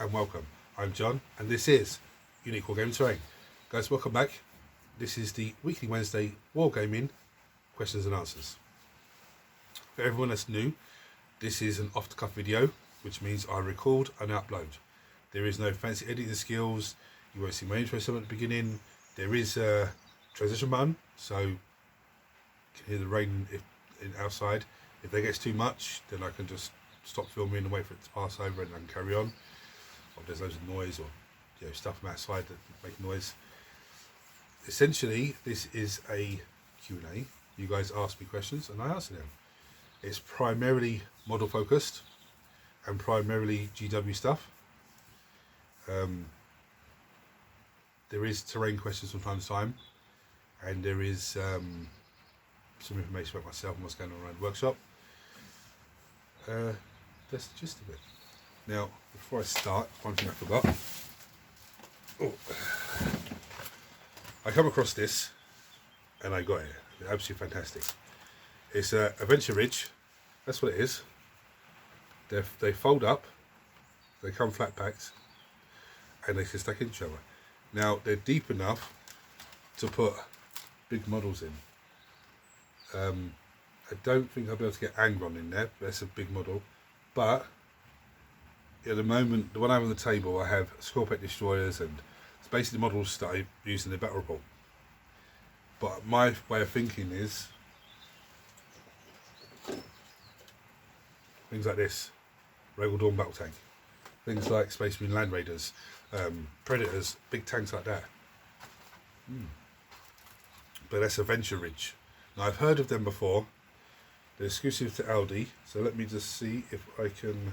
and welcome. I'm John and this is Unique Wargaming Terrain. Guys, welcome back. This is the weekly Wednesday Wargaming questions and answers. For everyone that's new, this is an off-the-cuff video, which means I record and upload. There is no fancy editing skills. You won't see my intro at the beginning. There is a transition button, so you can hear the rain outside. If there gets too much, then I can just stop filming and wait for it to pass over and I can carry on. Or if there's loads of noise or stuff from outside that make noise. Essentially, this is a Q&A. You guys ask me questions and I answer them. It's primarily model focused and primarily GW stuff. There is terrain questions from time to time, and there is some information about myself and what's going on around the workshop. That's the gist of it. Now, before I start, one thing I forgot. I come across this and I got it. It's absolutely fantastic. It's a Adventure Ridge. That's what it is. They fold up, they come flat packed, and they can stack into each other. Now, they're deep enough to put big models in. I don't think I'll be able to get Angron in there. That's a big model. But at the moment, the one I have on the table, I have Scorpet destroyers, and it's basically models that I use in the battle report. But my way of thinking is things like this, Regal Dawn battle tank, things like Space Marine Land Raiders, Predators, big tanks like that. But that's Adventure Ridge. Now, I've heard of them before. They're exclusive to Aldi, so let me just see if I can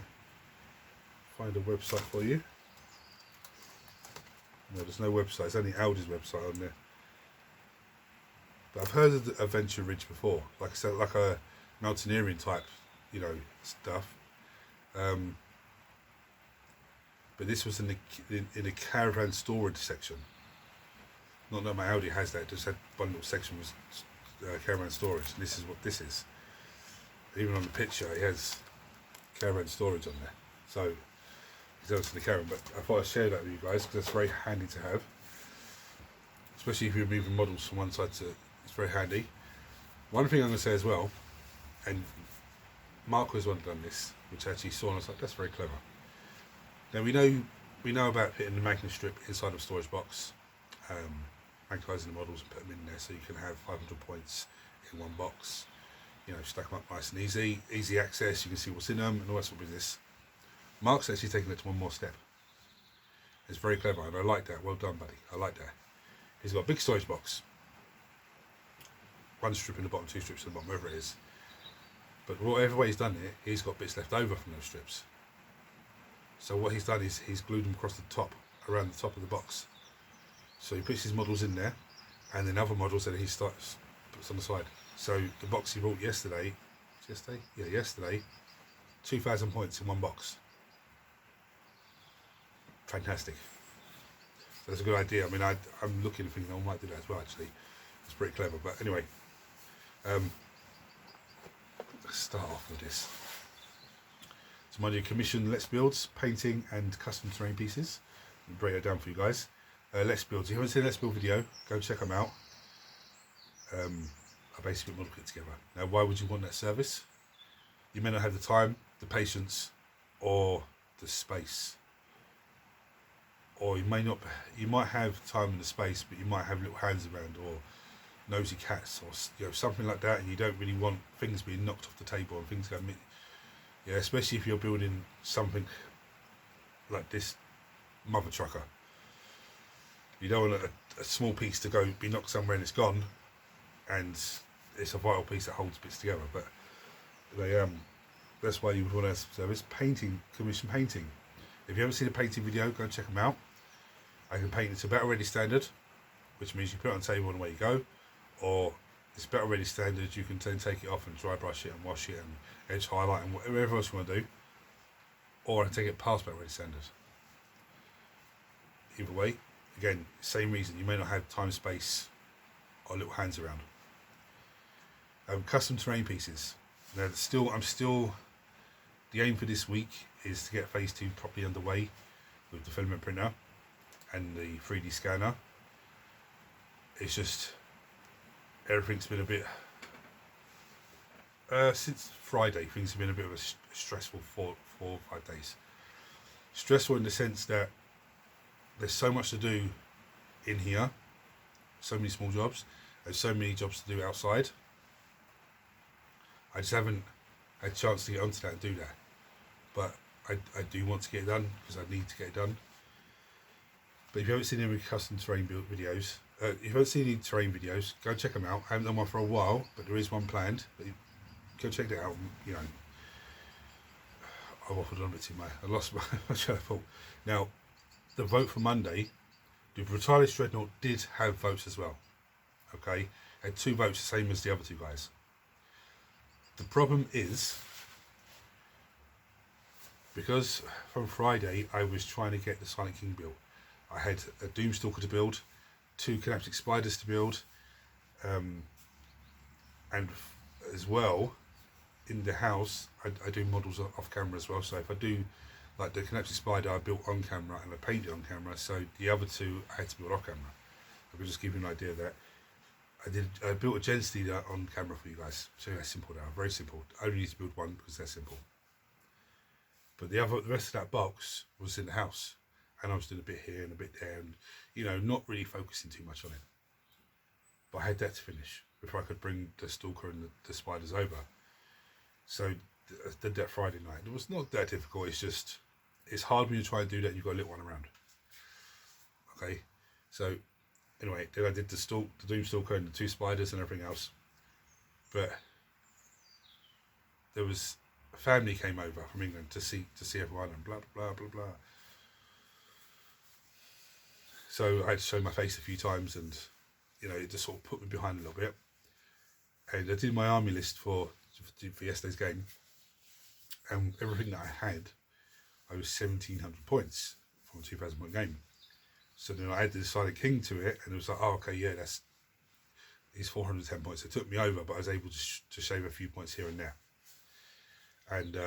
find a website for you. No, there's no website, it's only Aldi's website on there. But I've heard of the Adventure Ridge before, like I said, like a mountaineering type, stuff. But this was in the caravan storage section. Not that my Audi has that, it just had one little section was caravan storage, and this is what this is. Even on the picture, it has caravan storage on there. So, it's over to the caravan, but I thought I'd share that with you guys because it's very handy to have. Especially if you're moving models from one side to, it's very handy. One thing I'm going to say as well, and Mark was the one who done this, which I actually saw and I was like, that's very clever. Now we know about putting the magnet strip inside of a storage box, magnetizing the models and put them in there so you can have 500 points in one box. Stack them up nice and easy access, you can see what's in them and all that sort of business. Mark's actually taken it to one more step. It's very clever and I like that. Well done, buddy. I like that. He's got a big storage box. One strip in the bottom, two strips in the bottom, wherever it is. But whatever way he's done it, he's got bits left over from those strips. So what he's done is he's glued them across the top, around the top of the box. So he puts his models in there, and then other models that he puts on the side. So the box he bought yesterday, 2,000 points in one box. Fantastic. So that's a good idea. I mean, I'm looking and thinking I might do that as well, actually. It's pretty clever. But anyway, let's start off with this. So my new commission Let's Builds, painting and custom terrain pieces. I'll break that down for you guys. Let's Builds. If you haven't seen the Let's Build video, go check them out. I basically put model kit together. Now, why would you want that service? You may not have the time, the patience, or the space. Or you might have time and the space, but you might have little hands around, or nosy cats, or something like that, and you don't really want things being knocked off the table and things going. Especially if you're building something like this mother trucker. You don't want a small piece to be knocked somewhere and it's gone, and it's a vital piece that holds bits together. But that's why you would want to service painting, commission painting. If you haven't seen a painting video, go and check them out. I can paint it to battle ready standard, which means you put it on the table and away you go, or it's battle ready standard, you can then take it off and dry brush it and wash it and edge highlight and whatever else you want to do, or I take it past battle ready standard. Either way, again, same reason, you may not have time, space, or little hands around. Custom terrain pieces. Now, the aim for this week is to get phase 2 properly underway. with the filament printer and the 3D scanner. It's just everything's been a bit since Friday. Things have been a bit of a stressful 4 or 5 days. Stressful in the sense that there's so much to do in here, so many small jobs, and so many jobs to do outside. I just haven't had a chance to get onto that and do that. But I do want to get it done because I need to get it done. But if you haven't seen any custom terrain build videos, if you haven't seen any terrain videos, go check them out. I haven't done one for a while, but there is one planned. But go check that out. You know, I've waffled on a bit too much. I lost my train of thought. Now, the vote for Monday, the Brutalis Dreadnought did have votes as well. Okay, had 2 votes, the same as the other 2 guys. The problem is, because from Friday I was trying to get the Silent King built. I had a Doomstalker to build, 2 Canaptic Spiders to build, and as well, in the house, I do models off camera as well. So if I do, like the Canaptic Spider, I built on camera and I painted on camera. So the other 2 I had to build off camera. I could just give you an idea of that. I built a Gen Stealer on camera for you guys. So that's simple now, very simple. I only need to build one because they're simple. But the rest of that box was in the house, and I was doing a bit here and a bit there, and you know, not really focusing too much on it. But I had that to finish before I could bring the Stalker and the Spiders over. So I did that Friday night. It was not that difficult. It's just, it's hard when you try and do that and you've got a little one around. Okay, so anyway, then I did the Doomstalker and the 2 Spiders and everything else. But there was a family came over from England to see everyone and blah blah blah blah. So I had to show my face a few times, and you know, it just sort of put me behind a little bit. And I did my army list for yesterday's game, and everything that I had, I was 1,700 points from a 2,000 point game. So then I added the Silent King to it, and it was like, oh, okay, yeah, he's 410 points. It took me over, but I was able to shave a few points here and there. And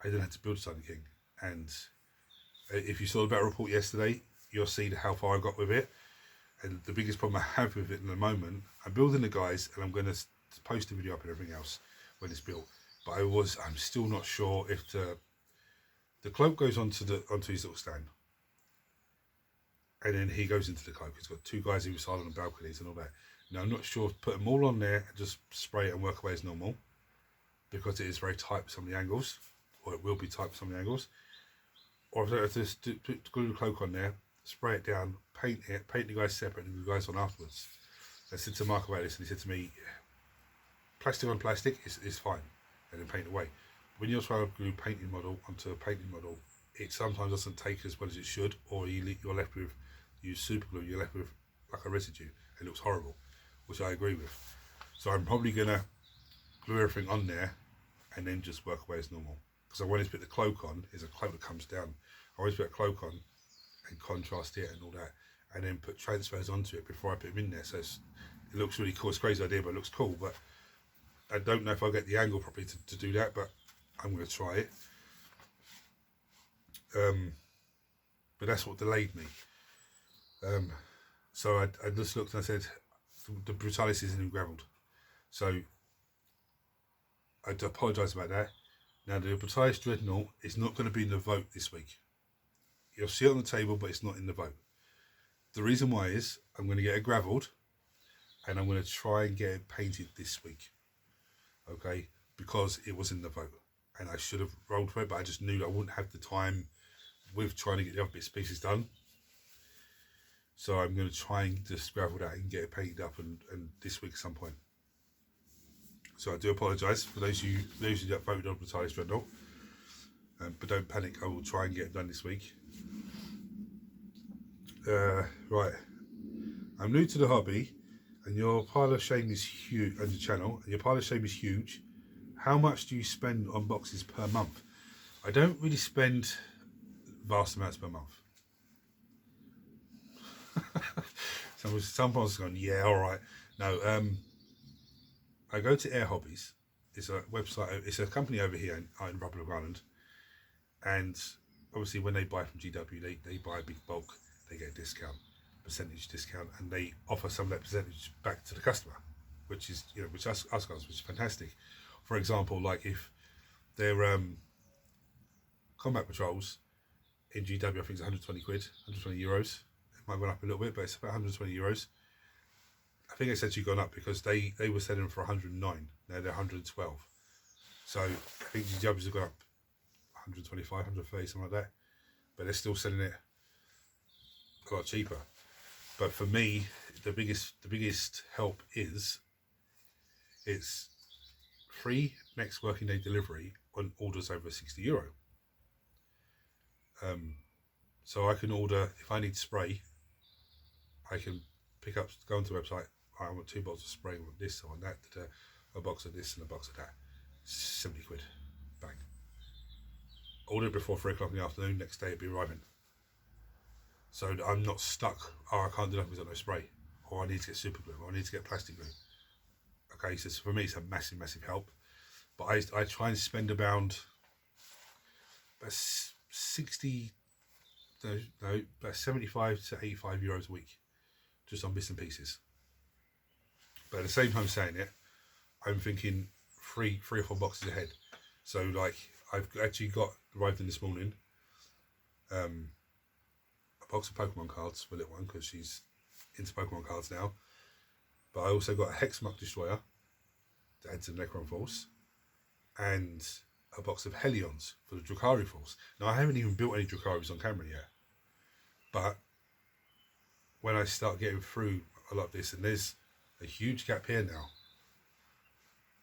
I then had to build Silent King. And if you saw the battle report yesterday, you'll see how far I got with it. And the biggest problem I have with it in the moment, I'm building the guys, and I'm going to post a video up and everything else when it's built. But I'm still not sure if the cloak goes onto his little stand, and then he goes into the cloak. It's got 2 guys who reside on the balconies and all that. Now I'm not sure if put them all on there and just spray it and work away as normal, because it is very tight with some of the angles, or it will be tight with some of the angles. Or if I just glue the cloak on there, spray it down, paint the guys separate and the guys on afterwards. I said to Mark about this, and he said to me, plastic on plastic is fine, and then paint away. When you're trying to glue a painting model onto a painting model, it sometimes doesn't take as well as it should, or you're left with, you use super glue, you're left with like a residue. It looks horrible, which I agree with. So I'm probably going to glue everything on there and then just work away as normal. Because I wanted to put the cloak on, is a cloak that comes down. I always put a cloak on and contrast it and all that, and then put transfers onto it before I put them in there. So it looks really cool. It's a crazy idea, but it looks cool. But I don't know if I'll get the angle properly to do that, but I'm going to try it. But that's what delayed me. So I just looked and I said, the Brutalis isn't even gravelled. So I do apologise about that. Now the Brutalis Dreadnought is not going to be in the vote this week. You'll see it on the table, but it's not in the vote. The reason why is I'm going to get it gravelled, and I'm going to try and get it painted this week. Okay, because it was in the vote, and I should have rolled for it, but I just knew I wouldn't have the time with trying to get the other bits and pieces done. So I'm going to try and just gravel that and get it painted up and this week at some point. So I do apologise for those of you that voted on Brutalis Dreadnought, but don't panic. I will try and get it done this week. Right, I'm new to the hobby, and your pile of shame is huge on your channel. And your pile of shame is huge. How much do you spend on boxes per month? I don't really spend vast amounts per month. Some people are going, yeah, all right. No, I go to Air Hobbies. It's a website. It's a company over here in Republic of Ireland, And obviously when they buy from GW, they buy a big bulk, they get a discount, percentage discount, and they offer some of that percentage back to the customer, which is, you know, which us guys, which is fantastic. For example, like if they're combat patrols in GW, I think it's 120 quid, 120 euros. It might go up a little bit, but it's about 120 euros. I think it's actually gone up because they were selling for 109. Now they're 112. So I think GWs have gone up 125, 130, something like that. But they're still selling it a lot cheaper. But for me, the biggest help is it's free next working day delivery on orders over €60. So I can order, if I need spray, I can pick up, go onto the website, I want 2 bottles of spray, I want this, I want that, a box of this and a box of that. 70 quid, bang. Order it before 3 o'clock in the afternoon, next day it'll be arriving. So I'm not stuck, oh I can't do nothing because I've no spray, or I need to get super glue, or I need to get plastic glue. Okay, so for me it's a massive help. But I try and spend about 60, no, about 75 to 85 euros a week, just on bits and pieces. But at the same time saying it, I'm thinking three or 4 boxes ahead. So like I've actually arrived in this morning, a box of Pokemon cards for little one because she's into Pokemon cards now. But I also got a Hexmark Destroyer to add to the Necron Force, and a box of Helions for the Drukhari Force. Now I haven't even built any Drukharis on camera yet, but when I start getting through a lot of this, and there's a huge gap here now.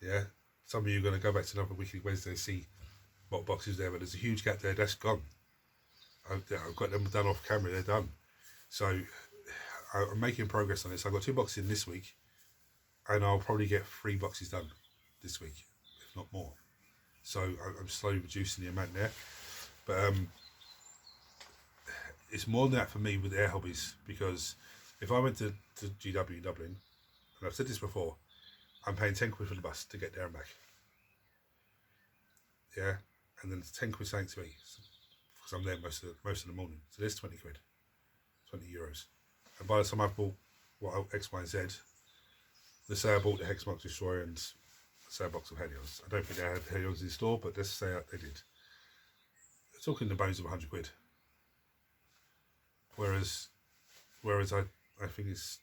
Yeah, some of you are going to go back to another Weekly Wednesday and see what boxes there, but there's a huge gap there, that's gone. I've got them done off camera, they're done. So I'm making progress on this. I've got 2 boxes in this week, and I'll probably get 3 boxes done this week, if not more. So I'm slowly reducing the amount there. But it's more than that for me with air hobbies, because if I went to GW Dublin, and I've said this before, I'm paying 10 quid for the bus to get there and back. Yeah, and then it's 10 quid something to eat, because I'm there most of the morning. So there's 20 quid, 20 euros. And by the time I've bought X, Y, and Z, let's say I bought the Hexmark Destroyer and say a box of Helios. I don't think they had Helios in store, but let's say they did. They're talking the bones of 100 quid. Whereas I think it's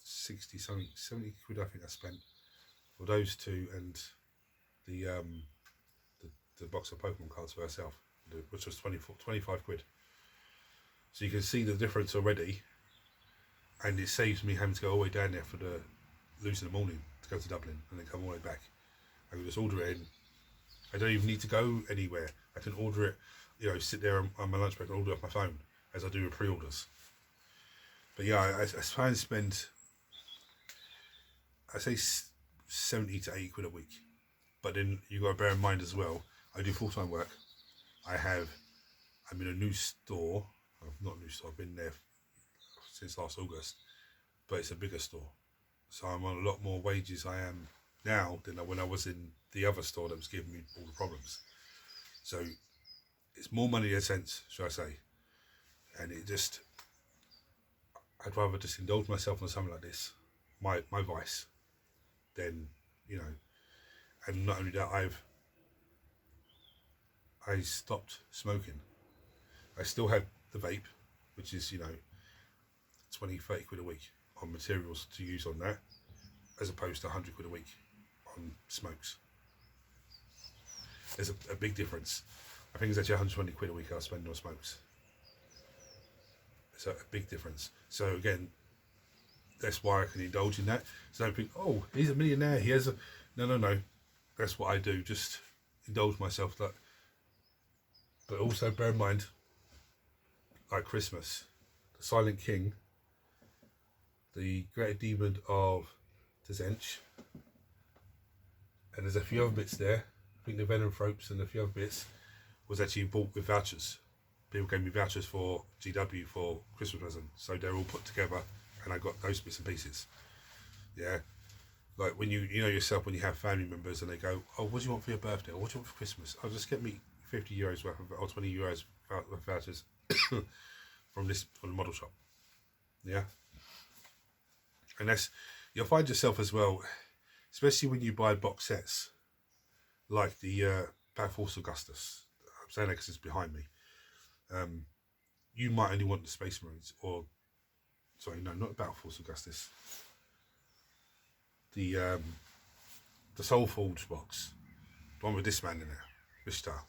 60 something, 70 quid I think I spent for those 2 and the box of Pokemon cards for herself, which was 25 quid. So you can see the difference already, and it saves me having to go all the way down there for the lose in the morning to go to Dublin and then come all the way back. I can just order it in. I don't even need to go anywhere. I can order it, you know, sit there on my lunch break and order it off my phone, as I do with pre-orders. But yeah, I try and spend, I say 70 to 80 quid a week. But then you got to bear in mind as well, I do full-time work. I'm in a new store. Well, not a new store, I've been there since last August, but it's a bigger store. So I'm on a lot more wages I am now than when I was in the other store that was giving me all the problems. So it's more money in a sense, should I say. And it just, I'd rather just indulge myself on something like this, my vice, than, you know. And not only that, I stopped smoking. I still had the vape, which is, you know, 20, 30 quid a week on materials to use on that, as opposed to 100 quid a week on smokes. There's a big difference. I think it's actually 120 quid a week I spend on smokes. It's a big difference. So again, that's why I can indulge in that. So don't think, oh, he's a millionaire, he has a... No. That's what I do, just indulge myself. But also bear in mind, like Christmas, the Silent King, the Great Demon of Tzench, and there's a few other bits there. I think the Venom Thropes and a few other bits was actually bought with vouchers. People gave me vouchers for GW for Christmas present, so they're all put together, and I got those bits and pieces. Yeah, like when you know yourself, when you have family members and they go, oh, what do you want for your birthday, or what do you want for Christmas? I'll just get me €50 worth of, or €20 worth of vouchers from the model shop. Yeah, and you'll find yourself as well, especially when you buy box sets like the Battle Force Augustus. I'm saying that because it's behind me. You might only want the Space Marines, or sorry, no, not Battle Force Augustus. The Soul Forge box, the one with this man in there, Vishtar.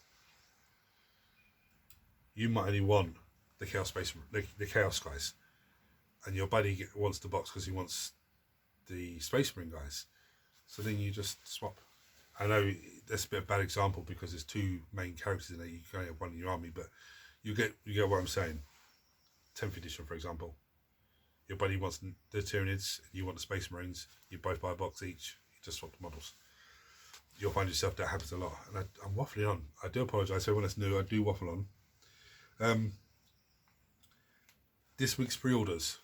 You might only want the Chaos the Chaos guys, and your buddy wants the box because he wants the Space Marine guys. So then you just swap. I know that's a bit of a bad example because there's two main characters in there. You can only have one in your army, but you get what I'm saying. 10th edition, for example. Your buddy wants the Tyranids, you want the Space Marines. You both buy a box each. You just swap the models. You'll find yourself that happens a lot. And I'm waffling on. I do apologise for everyone that's new. I do waffle on. This week's pre-orders.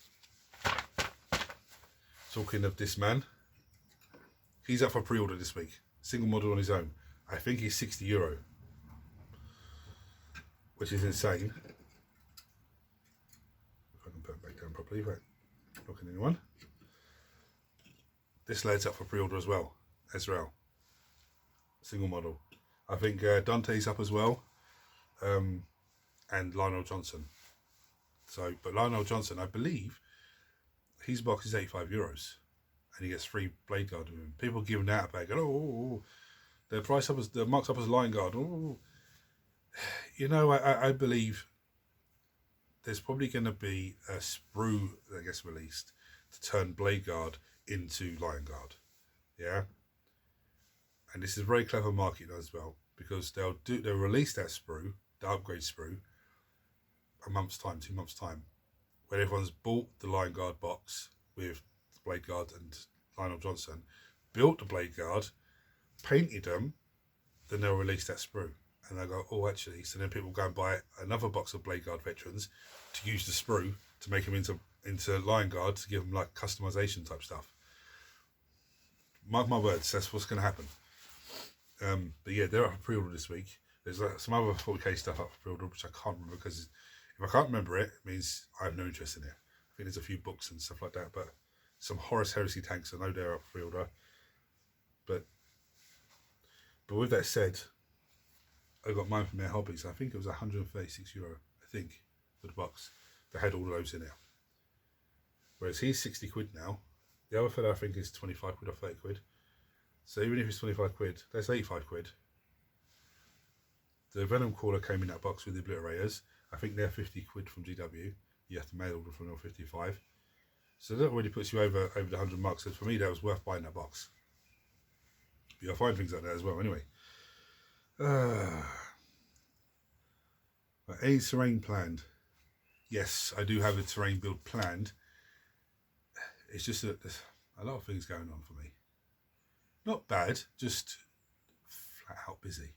Talking of this man, he's up for pre-order this week. Single model on his own. I think he's €60, which is insane. If I can put it back down properly, right? Looking at anyone. This lad's up for pre-order as well. Ezreal, single model. I think Dante's up as well, and Lionel Johnson. So, but Lionel Johnson, I believe, his box is €85, and he gets free Blade Guard with him. People giving that a bag. Oh, the marks up as Lion Guard. Oh, you know, I believe there's probably going to be a sprue that gets released to turn Blade Guard into Lion Guard. Yeah, and this is very clever marketing as well, because they'll release that sprue, the upgrade sprue, a month's time, 2 months' time, when everyone's bought the Lion Guard box with the Blade Guard and Lionel Johnson, built the Blade Guard, painted them, then they'll release that sprue. And they'll go, oh, actually, so then people go and buy another box of Blade Guard veterans to use the sprue to make them into Lion Guard, to give them like customization type stuff. Mark my words, that's what's going to happen. But yeah, they're up for pre-order this week. There's some other 40k stuff up for pre-order, which I can't remember, because if I can't remember it, it means I have no interest in it. I think there's a few books and stuff like that, but some Horus Heresy tanks, I know they're up for pre-order. But with that said, I got mine from their hobbies. I think it was €136, I think, for the box. They had all of those in there. Whereas he's 60 quid now. The other fellow I think is 25 quid or 30 quid. So even if it's 25 quid, that's 85 quid. The Venom Crawler came in that box with the obliterators. I think they're 50 quid from GW. You have to mail order from them 55. So that already puts you over the 100 marks. So for me, that was worth buying that box. But you'll find things like that as well. Anyway. Any terrain planned? Yes, I do have a terrain build planned. It's just that there's a lot of things going on for me. Not bad, just flat out busy.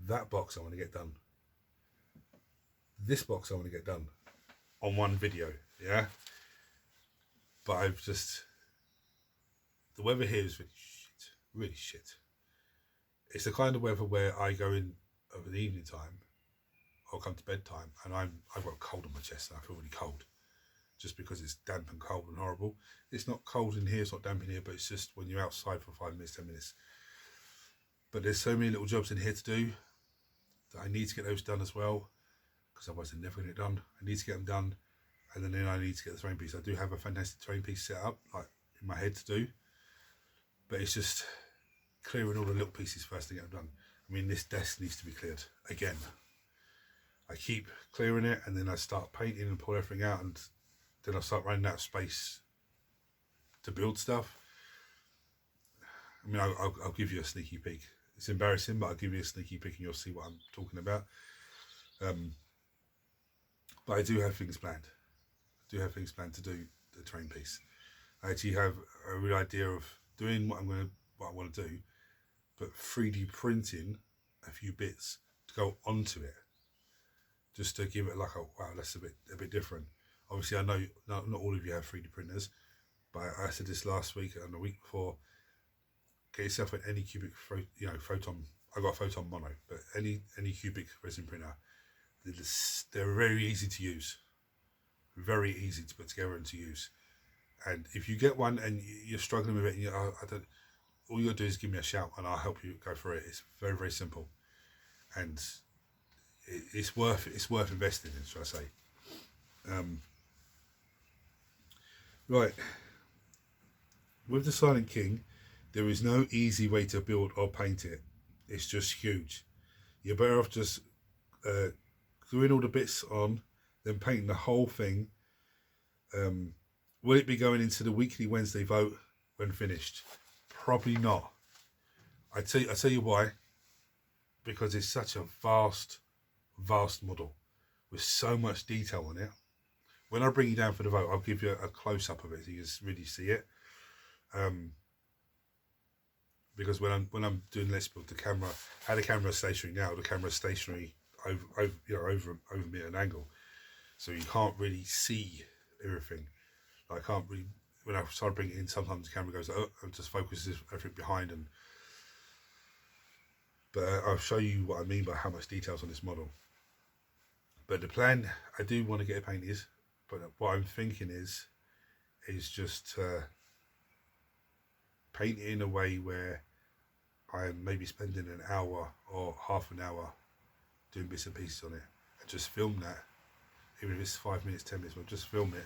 That box I want to get done. This box I want to get done on one video, yeah? But the weather here is really shit. It's the kind of weather where I go in over the evening time, I'll come to bedtime, and I've got a cold on my chest, and I feel really cold, just because it's damp and cold and horrible. It's not cold in here, it's not damp in here, but it's just when you're outside for 5 minutes, 10 minutes. But there's so many little jobs in here to do that I need to get those done as well, because otherwise they're never going to get done. I need to get them done, and then I need to get the terrain piece. I do have a fantastic terrain piece set up, like in my head to do, but it's just clearing all the little pieces first to get them done. I mean, this desk needs to be cleared again. I keep clearing it, and then I start painting and pull everything out, and then I start running out of space to build stuff. I mean, I'll give you a sneaky peek. It's embarrassing, but I'll give you a sneaky peek and you'll see what I'm talking about. But I do have things planned. I do have things planned to do the terrain piece. I actually have a real idea of doing what I want to do, but 3D printing a few bits to go onto it, just to give it like wow, that's a bit different. Obviously, I know not all of you have 3D printers, but I said this last week and the week before. get yourself an Anycubic, photon. I got a photon mono, but any cubic resin printer. They're very easy to use, very easy to put together and to use. And if you get one and you're struggling with it, and all you got to do is give me a shout, and I'll help you go through it. It's very, very simple, and it's worth investing in, shall I say? Right. With the Silent King, there is no easy way to build or paint it. It's just huge. You're better off just gluing all the bits on, then painting the whole thing. Will it be going into the weekly Wednesday vote when finished? Probably not. I tell you why. Because it's such a vast model with so much detail on it. When I bring you down for the vote, I'll give you a close-up of it so you can really see it. Because when I'm doing Let's Build, the camera, how the camera is stationary now, the camera is stationary over me at an angle, so you can't really see everything. I can't really, when I start bringing it in, sometimes the camera goes and just focuses everything behind. But I'll show you what I mean by how much detail's on this model. But the plan, I do want to get it painted, but what I'm thinking is just paint it in a way where I'm maybe spending an hour or half an hour doing bits and pieces on it, and just film that, even if it's 5 minutes, 10 minutes, we'll just film it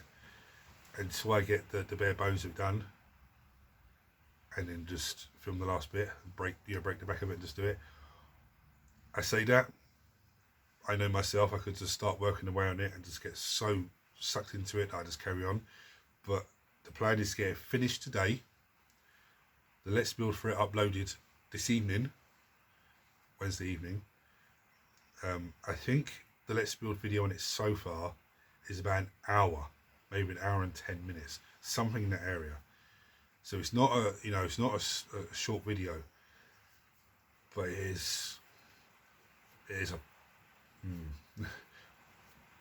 until I get the bare bones of it done, and then just film the last bit and break the back of it and just do it. I say that, I know myself, I could just start working away on it and just get so sucked into it that I just carry on. But the plan is to get it finished today, the Let's Build for it uploaded this evening, Wednesday evening. I think the Let's Build video on it so far is about an hour, maybe an hour and 10 minutes, something in that area. So it's not a short video, but it is a.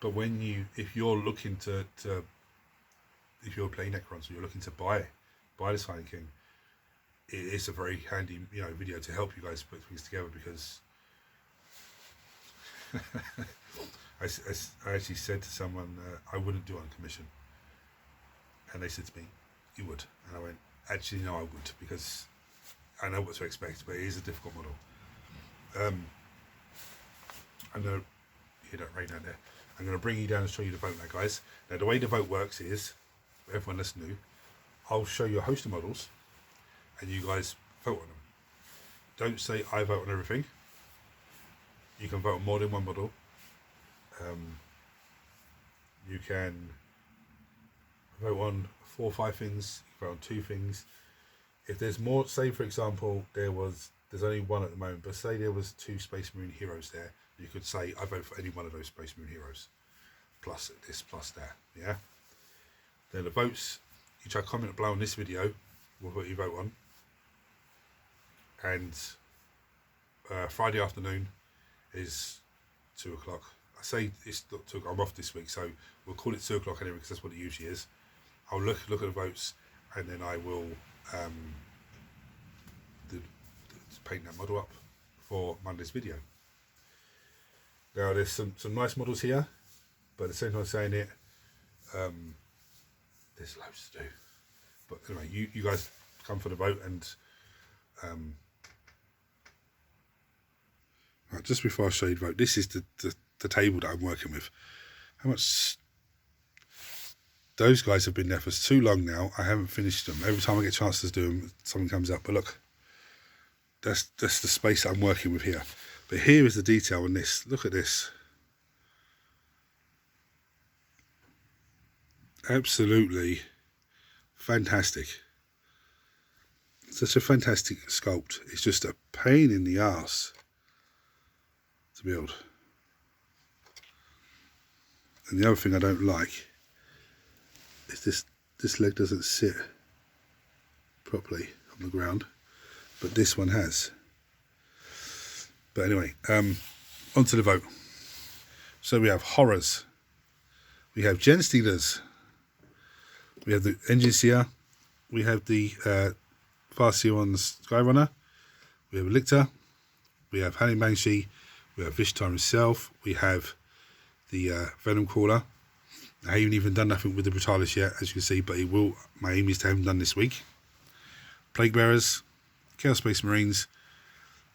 But if you're looking if you're playing Necrons, or you're looking to buy the Silent King, it is a very handy video to help you guys put things together, because I actually said to someone I wouldn't do it on commission, and they said to me, "You would," and I went, "Actually, no, I would, because I know what to expect, but it is a difficult model." I'm gonna hear that rain out there. I'm gonna bring you down and show you the vote now, guys. Now, the way the vote works is, for everyone that's new, I'll show you a host of models, and you guys vote on them. Don't say I vote on everything. You can vote on more than one model. You can vote on 4 or 5 things. You can vote on 2 things. If there's more, say for example, there's only one at the moment, but say there was 2 Space Marine heroes there, you could say I vote for any one of those Space Marine heroes, plus this, plus that. Yeah. Then the votes, you try to comment below on this video with what you vote on. And Friday afternoon is 2 o'clock. I say it's not 2 o'clock, I'm off this week, so we'll call it 2 o'clock anyway, because that's what it usually is. I'll look at the votes, and then I will paint that model up for Monday's video. Now, there's some nice models here, but at the same time saying it, there's loads to do. But anyway, you guys come for the vote, and right, just before I show you the vote, this is the table that I'm working with. How much? Those guys have been there for too long now. I haven't finished them. Every time I get a chance to do them, something comes up. But look, that's the space that I'm working with here. But here is the detail on this. Look at this. Absolutely fantastic. Such a fantastic sculpt. It's just a pain in the arse to build. And the other thing I don't like is this leg doesn't sit properly on the ground, but this one has. But anyway, on to the vote. So we have horrors, we have gen stealers, we have the engine seer, we have the Farseer on the Skyrunner. We have Lictor. We have Hanning Banshee. We have Vishtar himself. We have the Venom Crawler. I haven't even done nothing with the Brutalis yet, as you can see, but it will. My aim is to have him done this week. Plague Bearers, Chaos Space Marines,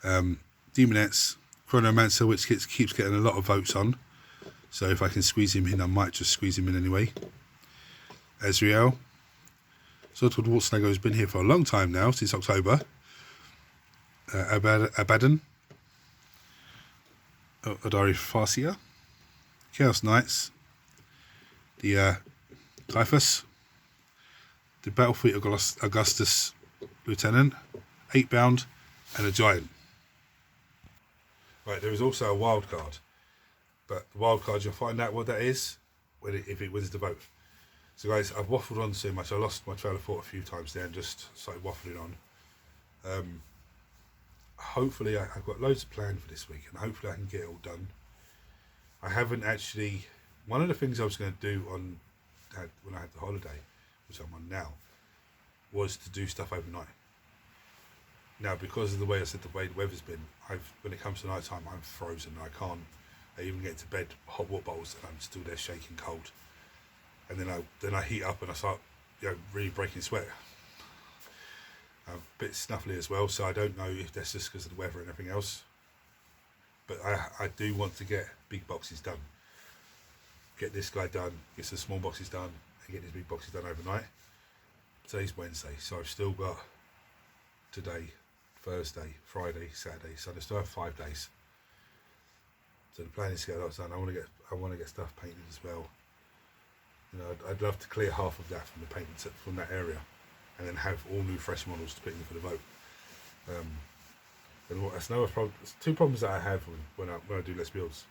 Demonettes, Chronomancer, which keeps getting a lot of votes on. So if I can squeeze him in, I might just squeeze him in anyway. Ezreal. Swordwood Wartsnago has been here for a long time now, since October. Abaddon. Adari Farseer. Chaos Knights. The Typhus. The Battlefleet Augustus Lieutenant. 8-bound. And a Giant. Right, there is also a wild card. But the wild card, you'll find out what that is if it wins the vote. So guys, I've waffled on so much. I lost my trail of thought a few times there and just started waffling on. Hopefully I've got loads planned for this week, and hopefully I can get it all done. I haven't actually. One of the things I was going to do when I had the holiday, which I'm on now, was to do stuff overnight. Now, because of the way the weather's been, when it comes to night time, I'm frozen. I can't. I even get to bed, hot water bottles, and I'm still there shaking cold. And then I heat up and I start, really breaking sweat. I'm a bit snuffly as well, so I don't know if that's just because of the weather and everything else. But I do want to get big boxes done. Get this guy done, get some small boxes done, and get these big boxes done overnight. Today's Wednesday, so I've still got today, Thursday, Friday, Saturday, Sunday. I still have 5 days. So the plan is to get a lot done. I want to get stuff painted as well. I'd love to clear half of that from the paint from that area, and then have all new fresh models to put in for the vote. And that's another problem. There's 2 problems that I have when I do Let's Builds.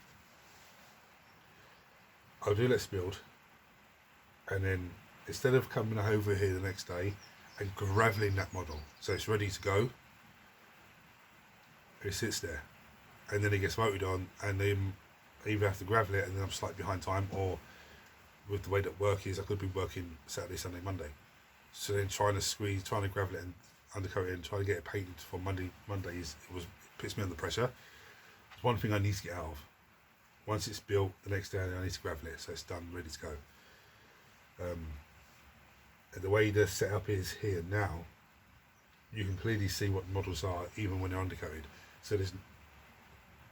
I'll do Let's Build, and then instead of coming over here the next day and graveling that model so it's ready to go, it sits there, and then it gets voted on, and then I either have to gravel it, and then I'm slightly behind time, or with the way that work is, I could be working Saturday, Sunday, Monday. So then trying to gravel it and undercoat it and try to get it painted for Monday it puts me under pressure. It's one thing I need to get out of. Once it's built, the next day I need to gravel it, so it's done, ready to go. And the way the setup is here now, you can clearly see what the models are, even when they're undercoated. So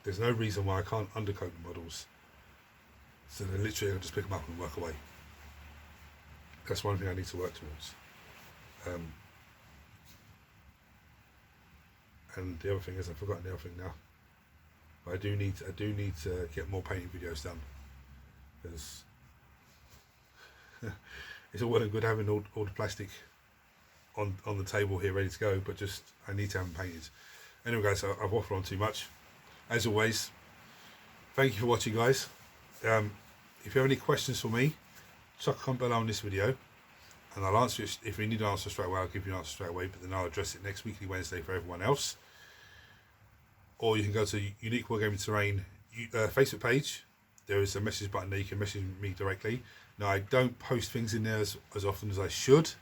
there's no reason why I can't undercoat the models. So then literally I'll just pick them up and work away. That's one thing I need to work towards. And the other thing is, I've forgotten the other thing now. But I do need to get more painting videos done, because it's all well and good having all the plastic on the table here ready to go, but just I need to have them painted. Anyway guys, I've waffled on too much. As always, thank you for watching guys. If you have any questions for me, chuck a comment below on this video, and I'll answer it. If you need an answer straight away, I'll give you an answer straight away, but then I'll address it next weekly Wednesday for everyone else. Or you can go to Unique Wargaming Terrain Facebook page. There is a message button there, you can message me directly. Now, I don't post things in there as often as I should.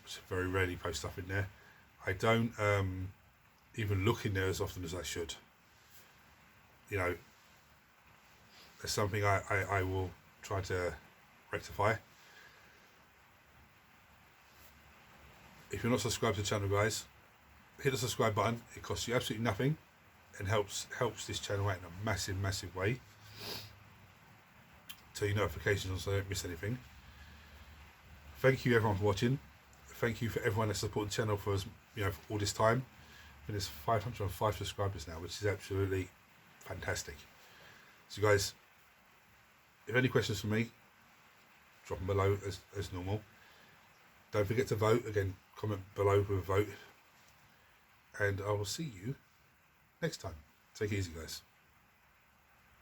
I very rarely post stuff in there. I don't even look in there as often as I should. It's something I will try to rectify. If you're not subscribed to the channel guys, hit the subscribe button. It costs you absolutely nothing and helps this channel out in a massive way. Turn your notifications on so I don't miss anything. Thank you everyone for watching. Thank you for everyone that supported the channel for for all this time. I think there's 505 subscribers now, which is absolutely fantastic. So guys, if any questions for me, drop them below as normal. Don't forget to vote. Again, comment below with a vote. And I will see you next time. Take it easy guys.